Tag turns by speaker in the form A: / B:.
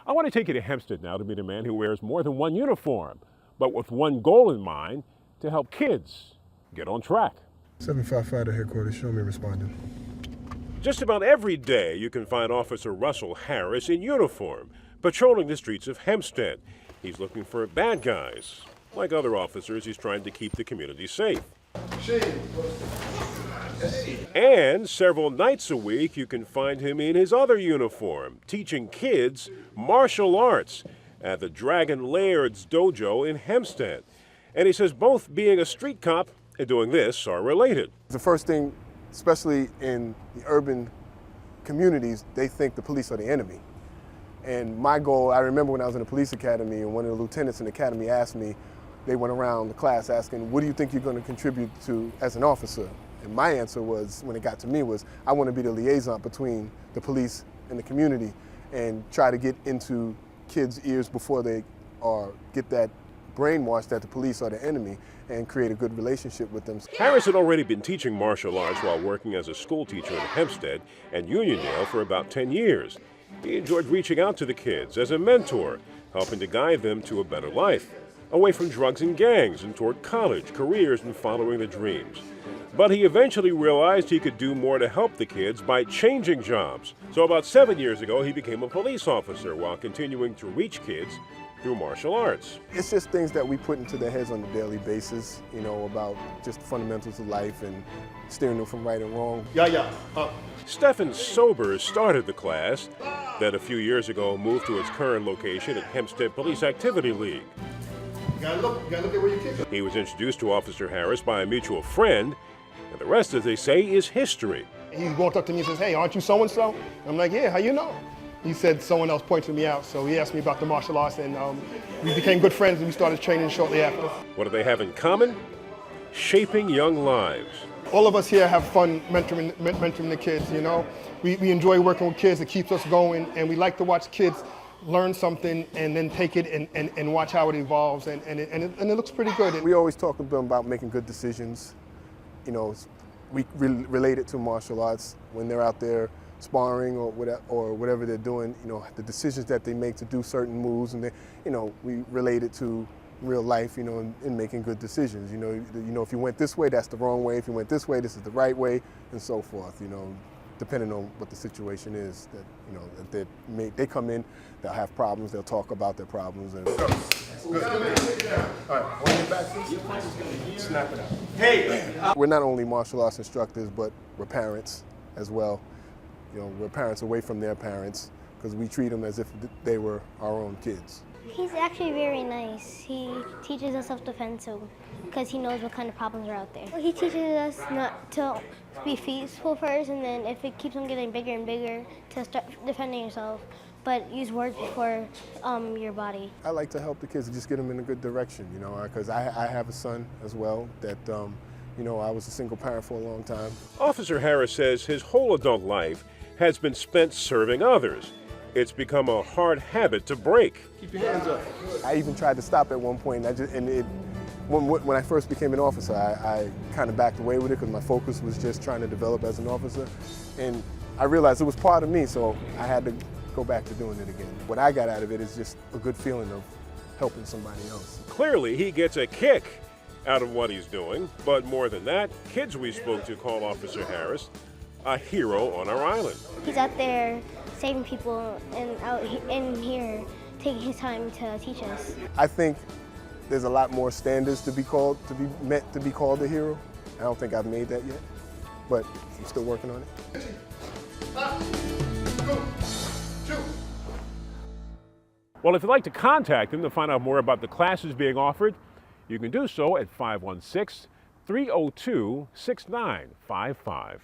A: I want to take you to Hempstead now to meet a man who wears more than one uniform, but with one goal in mind, to help kids get on track.
B: 755 to headquarters, show me responding.
A: Just about every day you can find Officer Russell Harris in uniform, patrolling the streets of Hempstead. He's looking for bad guys. Like other officers, he's trying to keep the community safe. And several nights a week you can find him in his other uniform, teaching kids martial arts at the Dragon Laird's dojo in Hempstead. And he says both being a street cop and doing this are related.
B: The first thing, especially in the urban communities, they think the police are the enemy. And my goal, I remember when I was in the police academy and one of the lieutenants in the academy asked me, they went around the class asking, what do you think you're going to contribute to as an officer? And my answer was, when it got to me, was I want to be the liaison between the police and the community and try to get into kids' ears before they get that brainwashed that the police are the enemy and create a good relationship with them.
A: Harris had already been teaching martial arts while working as a school teacher in Hempstead and Uniondale for about 10 years. He enjoyed reaching out to the kids as a mentor, helping to guide them to a better life, away from drugs and gangs and toward college, careers, and following their dreams. But he eventually realized he could do more to help the kids by changing jobs. So about 7 years ago, he became a police officer while continuing to reach kids through martial arts.
B: It's just things that we put into their heads on a daily basis, you know, about just the fundamentals of life and steering them from right and wrong.
A: Stephen Sobers started the class, then a few years ago moved to its current location at Hempstead Police Activity League.
C: You gotta look at where you kick it.
A: He was introduced to Officer Harris by a mutual friend, and the rest, as they say, is history.
C: He walked up to me and says, hey, aren't you so-and-so? I'm like, yeah, how you know? He said someone else pointed me out, so he asked me about the martial arts, and we became good friends, and we started training shortly after.
A: What do they have in common? Shaping young lives.
C: All of us here have fun mentoring the kids, you know? We enjoy working with kids. It keeps us going, and we like to watch kids learn something and then take it and watch how it evolves, and it looks pretty good.
B: We always talk to them about making good decisions. You know, we relate it to martial arts when they're out there sparring or whatever they're doing. You know, the decisions that they make to do certain moves, and we relate it to real life. You know, in making good decisions. You know, if you went this way, that's the wrong way. If you went this way, this is the right way, and so forth. You know, depending on what the situation is, that they come in, they'll have problems. They'll talk about their problems. And good. All right, one get back, please. Snap it out. Hey, we're not only martial arts instructors, but we're parents as well. You know, we're parents away from their parents because we treat them as if they were our own kids.
D: He's actually very nice. He teaches us self-defense because he knows what kind of problems are out there. He teaches us not to be peaceful first, and then if it keeps on getting bigger and bigger, to start defending yourself, but use words before your body.
B: I like to help the kids and just get them in a good direction, you know, because I have a son as well that, you know, I was a single parent for a long time.
A: Officer Harris says his whole adult life has been spent serving others. It's become a hard habit to break.
B: Keep your hands up. I even tried to stop at one point, when I first became an officer, I kind of backed away with it because my focus was just trying to develop as an officer. And I realized it was part of me, so I had to go back to doing it again. What I got out of it is just a good feeling of helping somebody else.
A: Clearly, he gets a kick out of what he's doing, but more than that, kids we spoke to call Officer Harris a hero on our island.
D: He's out there saving people and out in here taking his time to teach us.
B: I think there's a lot more standards to be meant to be called a hero. I don't think I've made that yet, but I'm still working on it.
A: Well, if you'd like to contact him to find out more about the classes being offered, you can do so at 516-302-6955.